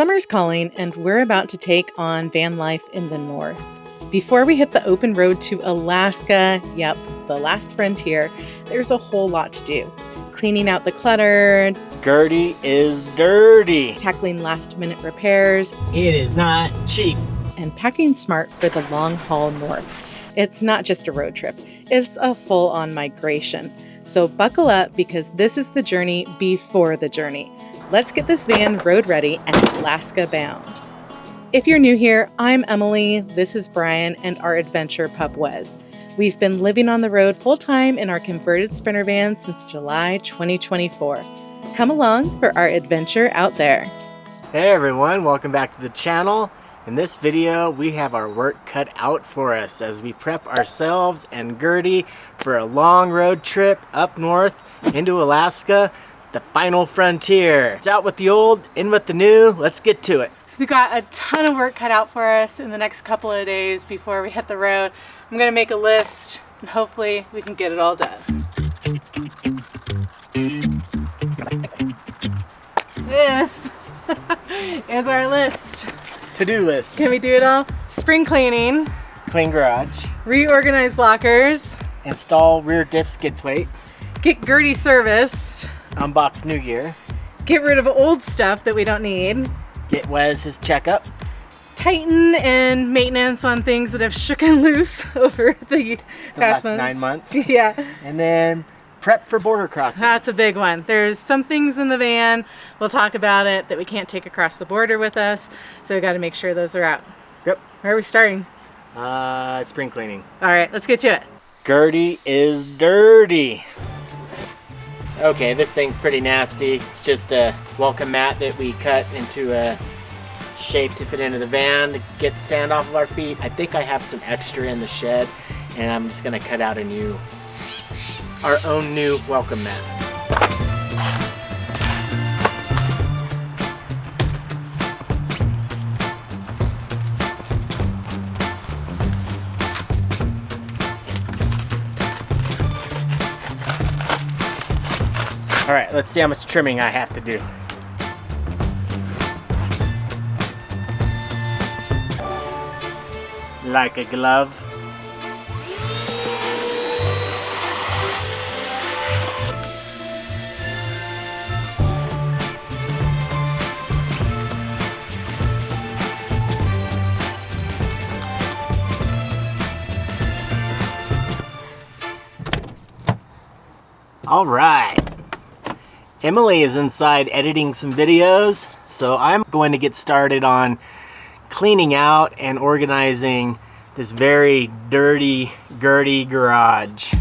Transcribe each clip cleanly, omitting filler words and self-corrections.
Summer's calling, and we're about to take on van life in the north. Before we hit the open road to Alaska, yep, the last frontier, there's a whole lot to do. Cleaning out the clutter. Gertie is dirty. Tackling last-minute repairs. It is not cheap. And packing smart for the long haul north. It's not just a road trip. It's a full-on migration. So buckle up because this is the journey before the journey. Let's get this van road ready and Alaska bound. If you're new here, I'm Emily, this is Brian, and our adventure pup Wes. We've been living on the road full-time in our converted Sprinter van since July 2024. Come along for our adventure out there. Hey everyone, welcome back to the channel. In this video, we have our work cut out for us as we prep ourselves and Gertie for a long road trip up north into Alaska, the final frontier. It's out with the old, in with the new. Let's get to it. So we've got a ton of work cut out for us in the next couple of days before we hit the road. I'm gonna make a list and hopefully we can get it all done. This is our list. To-do list. Can we do it all? Spring cleaning. Clean garage. Reorganize lockers. Install rear diff skid plate. Get Gertie serviced. Unbox new gear. Get rid of old stuff that we don't need. Get Wes his checkup. Tighten and maintenance on things that have shooken loose over the past last 9 months. Yeah. And then prep for border crossing. That's a big one. There's some things in the van, we'll talk about it, that we can't take across the border with us. So we got to make sure those are out. Yep. Where are we starting? Spring cleaning. All right, let's get to it. Gertie is dirty. Okay, this thing's pretty nasty. It's just a welcome mat that we cut into a shape to fit into the van to get the sand off of our feet. I think I have some extra in the shed and I'm just gonna cut out our own new welcome mat. All right, let's see how much trimming I have to do. Like a glove. All right. Emily is inside editing some videos, so I'm going to get started on cleaning out and organizing this very dirty Gertie garage.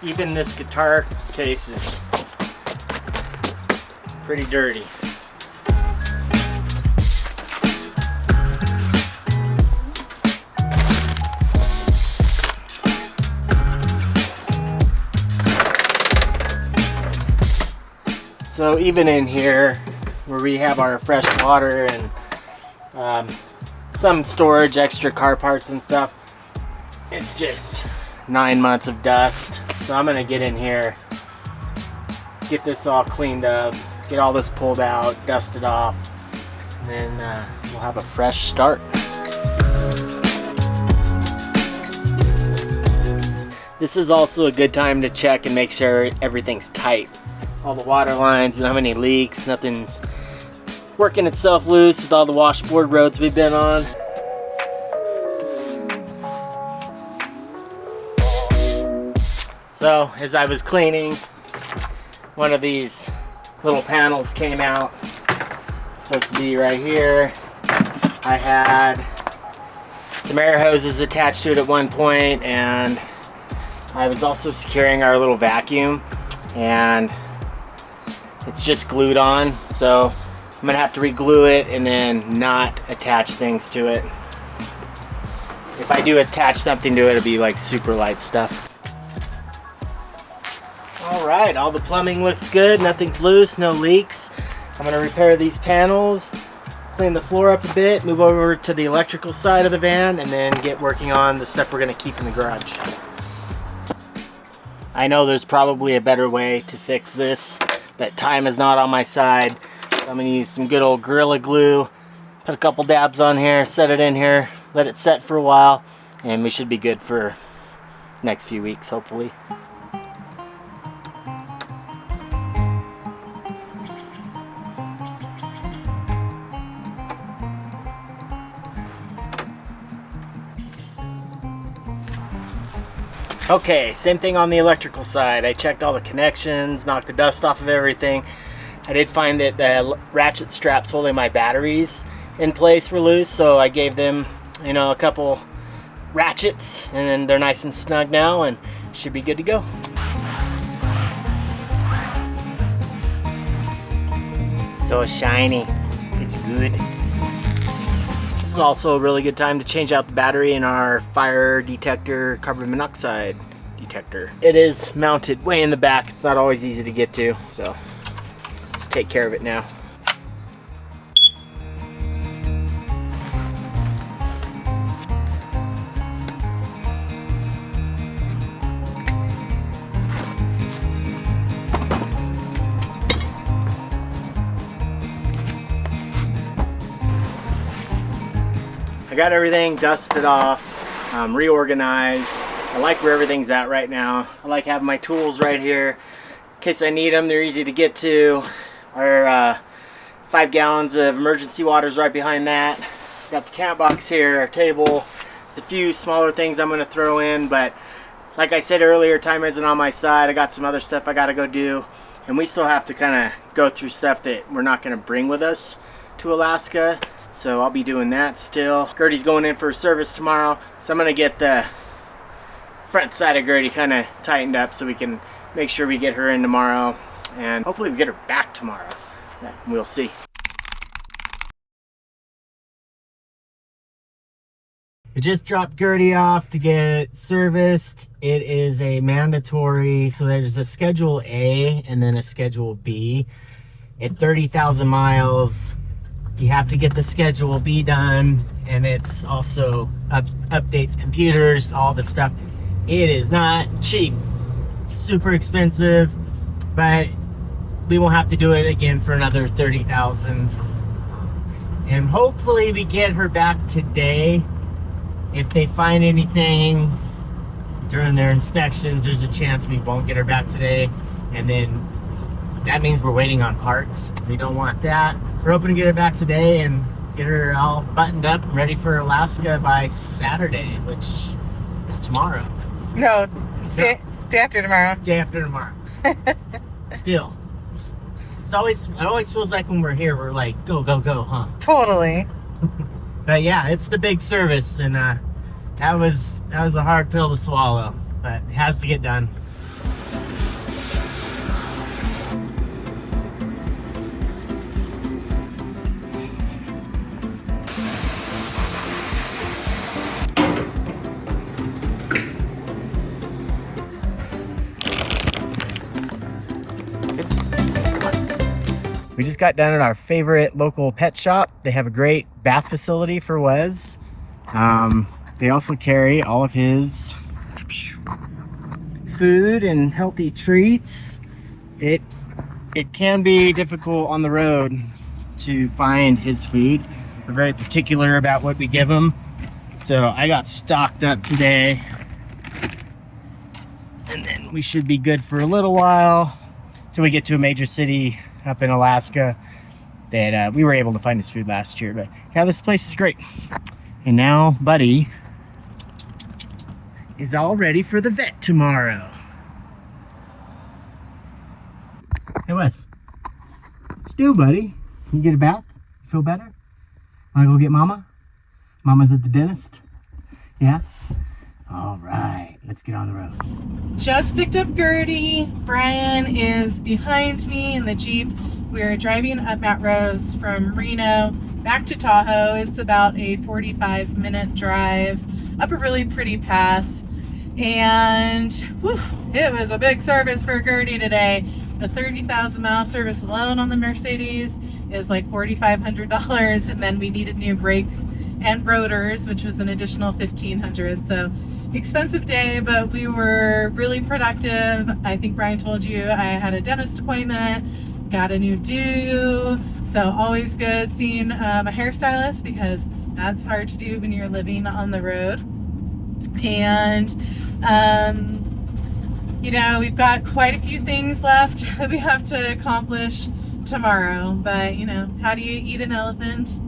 Even this guitar case is pretty dirty. So even in here where we have our fresh water and some storage, extra car parts and stuff, it's just 9 months of dust. So I'm gonna get in here, get this all cleaned up, get all this pulled out, dusted off, and then we'll have a fresh start. This is also a good time to check and make sure everything's tight. All the water lines, we don't have any leaks, nothing's working itself loose with all the washboard roads we've been on. So as I was cleaning, one of these little panels came out. It's supposed to be right here. I had some air hoses attached to it at one point, and I was also securing our little vacuum, and it's just glued on. So I'm gonna have to re-glue it and then not attach things to it. If I do attach something to it, it'll be like super light stuff. All right, all the plumbing looks good. Nothing's loose, no leaks. I'm gonna repair these panels, clean the floor up a bit, move over to the electrical side of the van, and then get working on the stuff we're gonna keep in the garage. I know there's probably a better way to fix this, but time is not on my side. So I'm gonna use some good old Gorilla Glue, put a couple dabs on here, set it in here, let it set for a while, and we should be good for next few weeks, hopefully. Okay, same thing on the electrical side. I checked all the connections, knocked the dust off of everything. I did find that the ratchet straps holding my batteries in place were loose, so I gave them, you know, a couple ratchets, and then they're nice and snug now and should be good to go. So shiny, it's good. This is also a really good time to change out the battery in our fire detector carbon monoxide detector. It is mounted way in the back. It's not always easy to get to, so let's take care of it now. I got everything dusted off, reorganized. I like where everything's at right now. I like having my tools right here. In case I need them, they're easy to get to. Our 5 gallons of emergency water is right behind that. Got the camp box here, our table. There's a few smaller things I'm gonna throw in, but like I said earlier, time isn't on my side. I got some other stuff I gotta go do, and we still have to kind of go through stuff that we're not gonna bring with us to Alaska. So I'll be doing that still. Gertie's going in for a service tomorrow, so I'm gonna get the front side of Gertie kind of tightened up so we can make sure we get her in tomorrow, and hopefully we get her back tomorrow. We'll see. I just dropped Gertie off to get serviced. It is a mandatory, so there's a Schedule A and then a Schedule B. At 30,000 miles, you have to get the Schedule B done, and it's also updates computers, all the stuff. It is not cheap, super expensive, but we won't have to do it again for another 30,000. And hopefully we get her back today. If they find anything during their inspections, there's a chance we won't get her back today, and then that means we're waiting on parts. We don't want that. We're hoping to get her back today and get her all buttoned up and ready for Alaska by Saturday, which is tomorrow. No, day after tomorrow. Day after tomorrow. Still. It always feels like when we're here, we're like, go, go, go, huh? Totally. But yeah, it's the big service, and that was a hard pill to swallow, but it has to get done. We just got done at our favorite local pet shop. They have a great bath facility for Wes. They also carry all of his food and healthy treats. It can be difficult on the road to find his food. We're very particular about what we give him. So I got stocked up today, and then we should be good for a little while till we get to a major city up in Alaska that we were able to find his food last year. But yeah, this place is great. And now Buddy is all ready for the vet tomorrow. Hey Wes, let's do, buddy. You get a bath? Feel better? Wanna go get Mama? Mama's at the dentist? Yeah? All right, let's get on the road. Just picked up Gertie. Brian is behind me in the Jeep. We're driving up Mount Rose from Reno back to Tahoe. It's about a 45-minute drive up a really pretty pass. And whew, it was a big service for Gertie today. The 30,000 mile service alone on the Mercedes is like $4,500, and then we needed new brakes and rotors, which was an additional $1,500. So expensive day, but we were really productive. I think Brian told you I had a dentist appointment, got a new do, so always good seeing a hairstylist, because that's hard to do when you're living on the road. And you know, we've got quite a few things left that we have to accomplish tomorrow, but you know, how do you eat an elephant?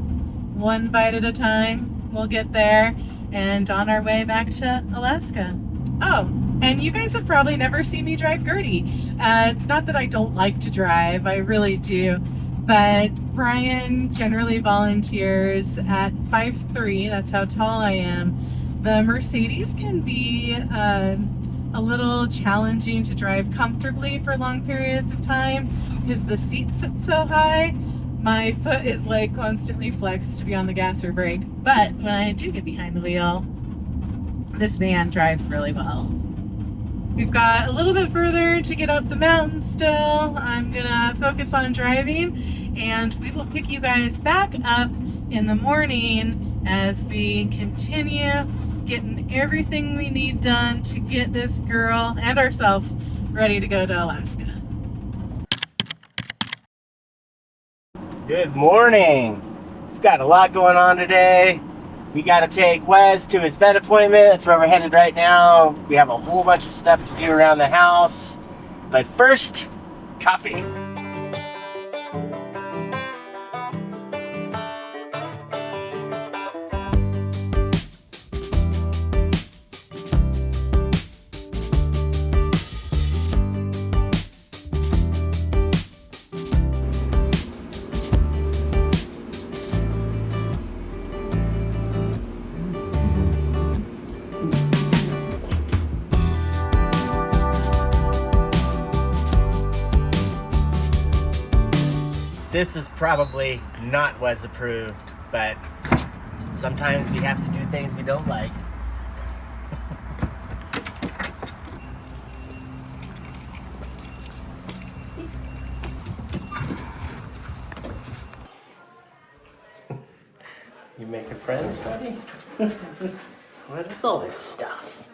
One bite at a time. We'll get there, and on our way back to Alaska. Oh, and you guys have probably never seen me drive Gertie. It's not that I don't like to drive, I really do, but Brian generally volunteers at 5'3", that's how tall I am. The Mercedes can be a little challenging to drive comfortably for long periods of time because the seat sits so high. My foot is like constantly flexed to be on the gas or brake, but when I do get behind the wheel, this van drives really well. We've got a little bit further to get up the mountain still. I'm gonna focus on driving, and we will pick you guys back up in the morning as we continue getting everything we need done to get this girl and ourselves ready to go to Alaska. Good morning. We've got a lot going on today. We got to take Wes to his vet appointment. That's where we're headed right now. We have a whole bunch of stuff to do around the house. But first, coffee. This is probably not Wes approved, but sometimes we have to do things we don't like. You making friends, buddy? What is all this stuff?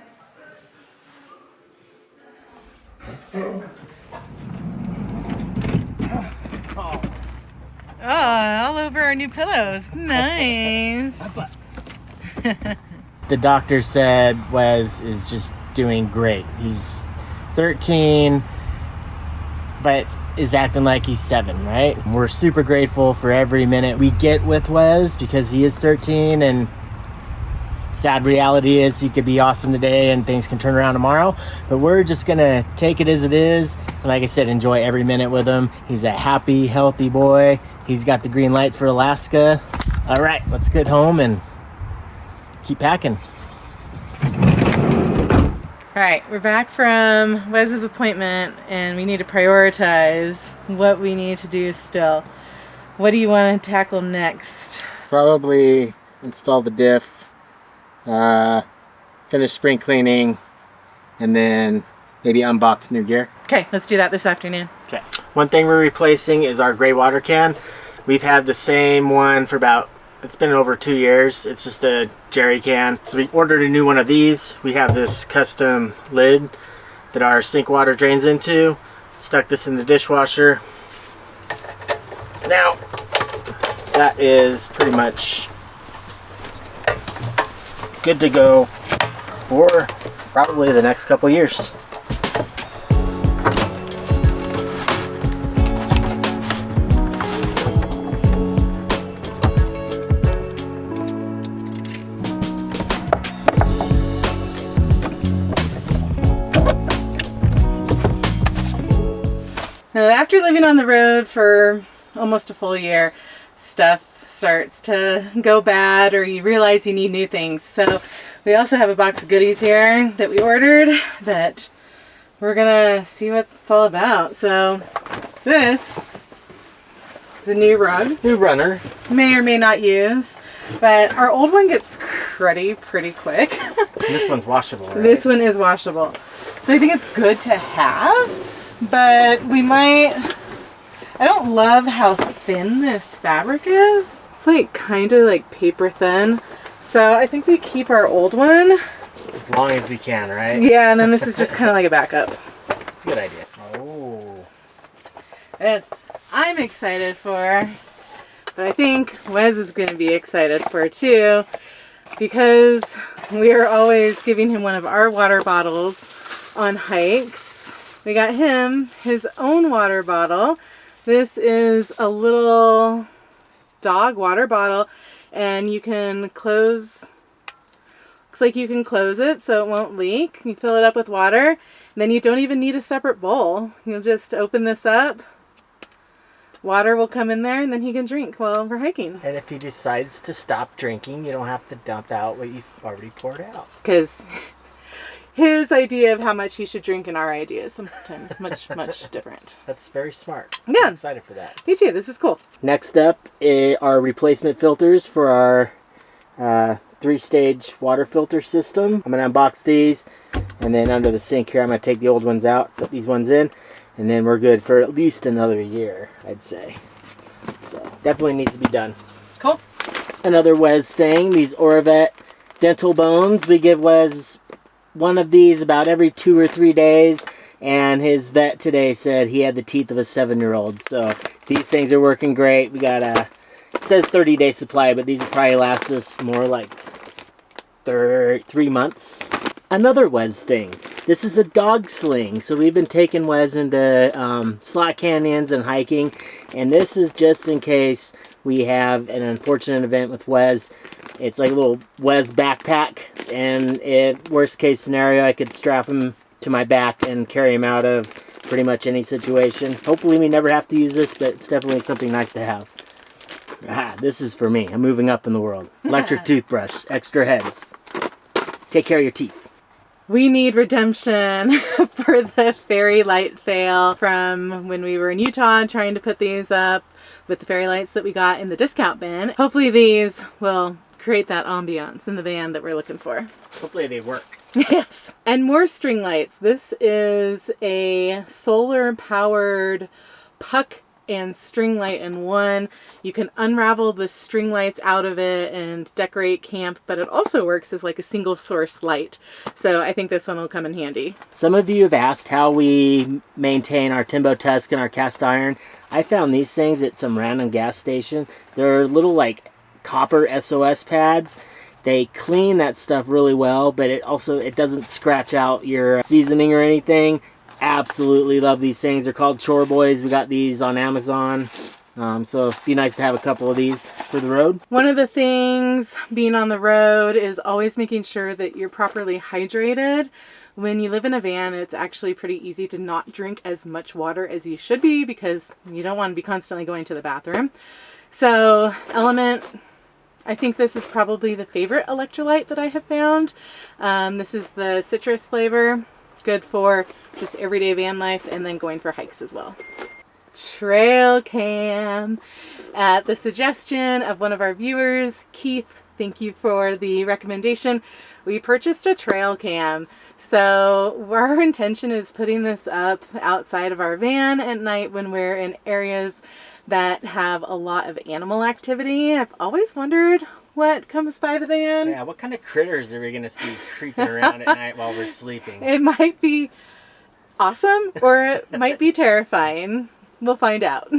Oh, all over our new pillows. Nice. The doctor said Wes is just doing great. He's 13, but is acting like he's 7, right? We're super grateful for every minute we get with Wes because he is 13, and sad reality is he could be awesome today and things can turn around tomorrow, but we're just gonna take it as it is, and like I said, enjoy every minute with him. He's a happy, healthy boy. He's got the green light for Alaska. All right, let's get home and keep packing. All right, we're back from Wes's appointment, and we need to prioritize what we need to do still. What do you want to tackle next? Probably install the diff, finish spring cleaning, and then maybe unbox new gear. Okay, let's do that this afternoon. Okay. One thing we're replacing is our gray water can. We've had the same one for it's been over 2 years. It's just a jerry can. So we ordered a new one of these. We have this custom lid that our sink water drains into. Stuck this in the dishwasher. So now that is pretty much good to go for probably the next couple years. After living on the road for almost a full year, stuff starts to go bad, or you realize you need new things. So we also have a box of goodies here that we ordered that we're gonna see what it's all about. So this is a new rug. New runner. May or may not use, but our old one gets cruddy pretty quick. This one's washable, right? This one is washable. So I think it's good to have, but we might, I don't love how thin this fabric is. It's like kind of like paper thin. So I think we keep our old one. As long as we can, right? Yeah, and then this is just kind of like a backup. It's a good idea. Oh. This I'm excited for, but I think Wes is going to be excited for too, because we are always giving him one of our water bottles on hikes. We got him his own water bottle. This is a little dog water bottle, and you can close, looks like you can close it so it won't leak. You fill it up with water, and then you don't even need a separate bowl. You'll just open this up, water will come in there, and then he can drink while we're hiking. And if he decides to stop drinking, you don't have to dump out what you've already poured out. Because his idea of how much he should drink and our idea is sometimes much, much different. That's very smart. Yeah. I'm excited for that. Me too. This is cool. Next up are replacement filters for our 3-stage water filter system. I'm going to unbox these, and then under the sink here I'm going to take the old ones out, put these ones in, and then we're good for at least another year, I'd say. So definitely needs to be done. Cool. Another Wes thing, these Oravet dental bones. We give Wes one of these about every 2 or 3 days, and his vet today said he had the teeth of a 7-year-old. So these things are working great. We got it says 30-day supply, but these will probably last us more like 3 months. Another Wes thing. This is a dog sling. So we've been taking Wes into slot canyons and hiking, and this is just in case we have an unfortunate event with Wes. It's like a little Wes backpack, and worst case scenario, I could strap him to my back and carry him out of pretty much any situation. Hopefully we never have to use this, but it's definitely something nice to have. This is for me. I'm moving up in the world. Electric toothbrush, extra heads. Take care of your teeth. We need redemption for the fairy light fail from when we were in Utah trying to put these up with the fairy lights that we got in the discount bin. Hopefully these will create that ambiance in the van that we're looking for. Hopefully they work. Yes. And more string lights. This is a solar powered puck and string light in one. You can unravel the string lights out of it and decorate camp, but it also works as like a single source light. So I think this one will come in handy. Some of you have asked how we maintain our Timbo Tusk and our cast iron. I found these things at some random gas station. They're little like copper SOS pads. They clean that stuff really well, but it doesn't scratch out your seasoning or anything. Absolutely love these things. They're called Chore Boys. We got these on Amazon. So it'd be nice to have a couple of these for the road. One of the things being on the road is always making sure that you're properly hydrated. When you live in a van, it's actually pretty easy to not drink as much water as you should be because you don't want to be constantly going to the bathroom. So Element, I think this is probably the favorite electrolyte that I have found. This is the citrus flavor. Good for just everyday van life and then going for hikes as well. Trail cam. At the suggestion of one of our viewers, Keith, thank you for the recommendation. We purchased a trail cam. So our intention is putting this up outside of our van at night when we're in areas that have a lot of animal activity. I've always wondered what comes by the van. Yeah, what kind of critters are we going to see creeping around at night while we're sleeping? It might be awesome or it might be terrifying. We'll find out.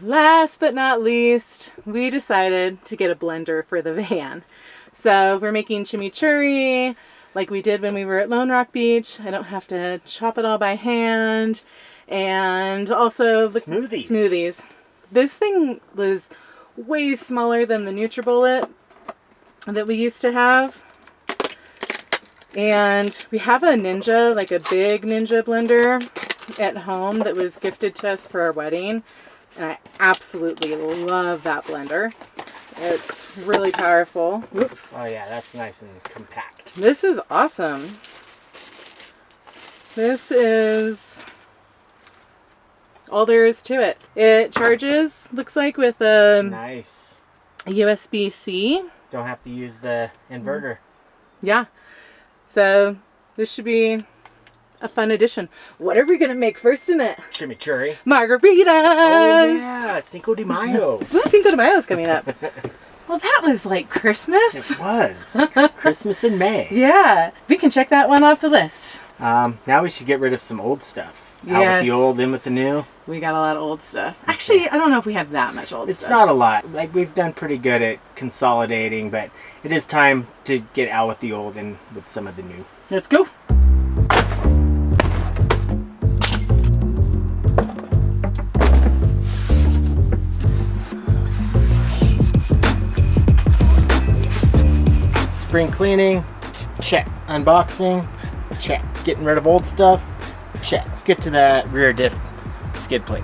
Last but not least, we decided to get a blender for the van. So we're making chimichurri like we did when we were at Lone Rock Beach. I don't have to chop it all by hand. And also the smoothies. This thing was way smaller than the NutriBullet that we used to have. And we have a Ninja, like a big Ninja blender at home that was gifted to us for our wedding. And I absolutely love that blender. It's really powerful. Whoops. Oh yeah, that's nice and compact. This is awesome. This is all there is to it. It charges, looks like, with a nice USB-C. Don't have to use the inverter. Yeah. So This should be a fun addition. What are we gonna make first in it? Chimichurri. Margaritas! Oh yeah, Cinco de Mayo. Cinco de Mayo is coming up. Well, that was like Christmas. It was. Christmas in May. Yeah, we can check that one off the list. Now we should get rid of some old stuff. Yes. Out with the old, in with the new. We got a lot of old stuff. Actually, I don't know if we have that much old stuff. It's not a lot. Like, we've done pretty good at consolidating, but it is time to get out with the old and with some of the new. Let's go. Spring cleaning, check. Unboxing, check. Getting rid of old stuff, check. Let's get to that rear diff skid plate.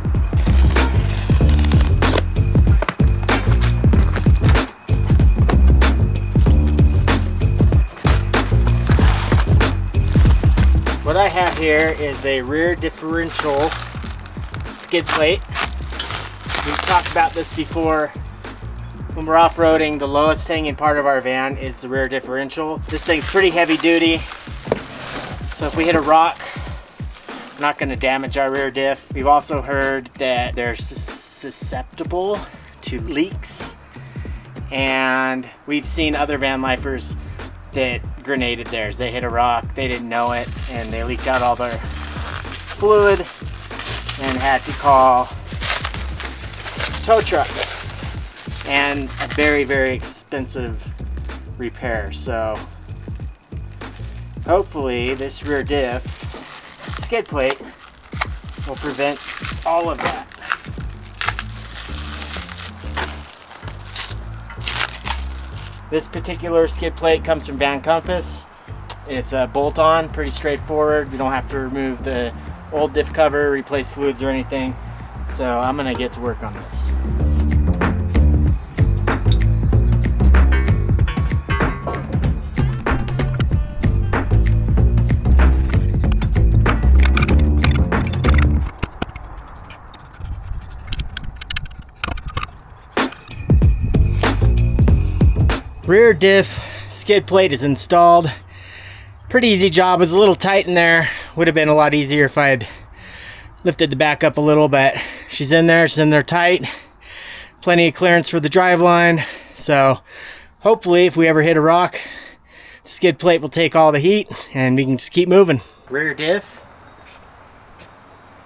What I have here is a rear differential skid plate. We've talked about this before. When we're off-roading, the lowest hanging part of our van is the rear differential. This thing's pretty heavy duty, so if we hit a rock, we're not going to damage our rear diff. We've also heard that they're susceptible to leaks, and we've seen other van lifers that grenaded theirs. They hit a rock, they didn't know it, and they leaked out all their fluid and had to call a tow truck. And a very, very expensive repair. So hopefully this rear diff skid plate will prevent all of that. This particular skid plate comes from Van Compass. It's a bolt-on, pretty straightforward. We don't have to remove the old diff cover, replace fluids or anything. So I'm gonna get to work on this. Rear diff skid plate is installed. Pretty easy job. It was a little tight in there. Would have been a lot easier if I'd lifted the back up a little, but she's in there tight. Plenty of clearance for the drive line. So hopefully if we ever hit a rock, the skid plate will take all the heat and we can just keep moving. Rear diff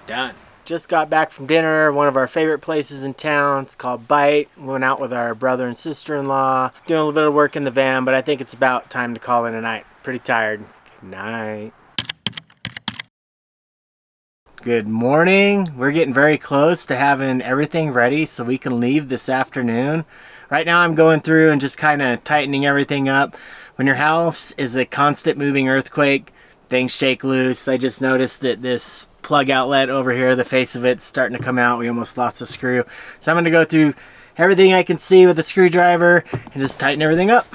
done. Just got back from dinner, one of our favorite places in town. It's called Bite. We went out with our brother and sister-in-law, doing a little bit of work in the van, but I think it's about time to call it a night. Pretty tired. Good night. Good morning. We're getting very close to having everything ready so we can leave this afternoon. Right now I'm going through and just kind of tightening everything up. When your house is a constant moving earthquake, things shake loose. I just noticed that this plug outlet over here, the face of it's starting to come out. We almost lost a screw. So I'm going to go through everything I can see with a screwdriver and just tighten everything up.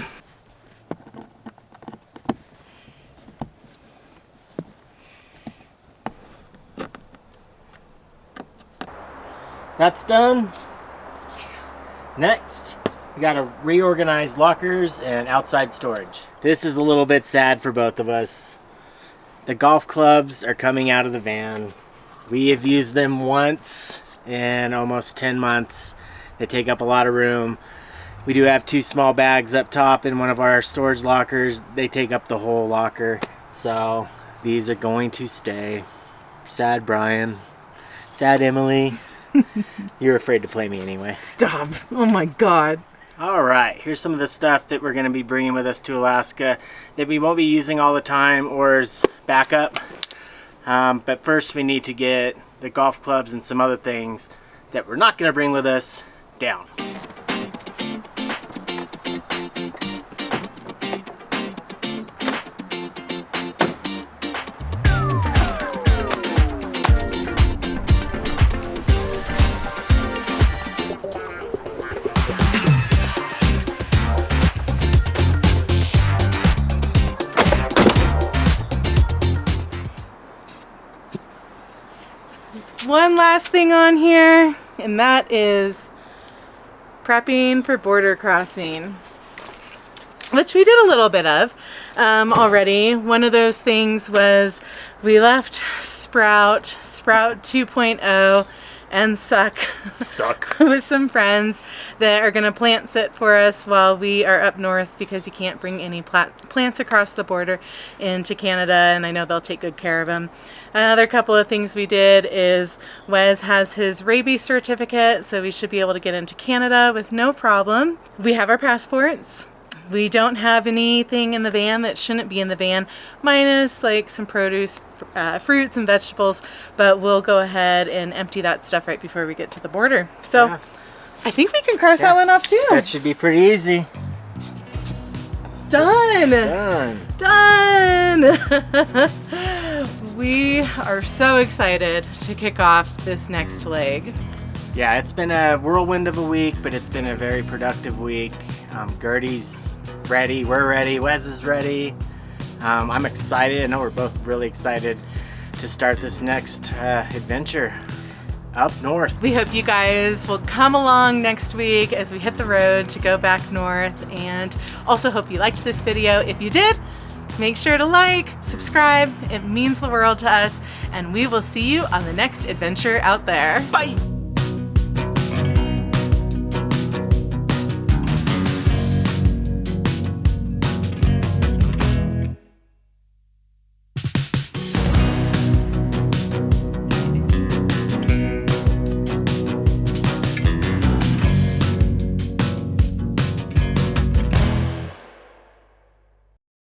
That's done. Next, we got to reorganize lockers and outside storage. This is a little bit sad for both of us. The golf clubs are coming out of the van. We have used them once in almost 10 months. They take up a lot of room. We do have 2 small bags up top in one of our storage lockers. They take up the whole locker. So these are going to stay. Sad Brian. Sad Emily. You're afraid to play me anyway. Stop. Oh my God. All right, here's some of the stuff that we're going to be bringing with us to Alaska that we won't be using all the time or as backup. But first we need to get the golf clubs and some other things that we're not going to bring with us down. One last thing on here, and that is prepping for border crossing. which we did a little bit of already. One of those things was we left Sprout 2.0 and Suck with some friends that are going to plant sit for us while we are up north, because you can't bring any plants across the border into Canada, and I know they'll take good care of them. Another couple of things we did is Wes has his rabies certificate, so we should be able to get into Canada with no problem. We have our passports. We don't have anything in the van that shouldn't be in the van, minus like some produce, fruits and vegetables, but we'll go ahead and empty that stuff right before we get to the border. So yeah. I think we can cross that one off too. That should be pretty easy. Done. Done. We are so excited to kick off this next leg. Yeah, it's been a whirlwind of a week, but it's been a very productive week. Gertie's ready, we're ready, Wes is ready. I'm excited. I know we're both really excited to start this next adventure up north. We hope you guys will come along next week as we hit the road to go back north, and also hope you liked this video. If you did, make sure to like, subscribe. It means the world to us, and we will see you on the next adventure out there. Bye!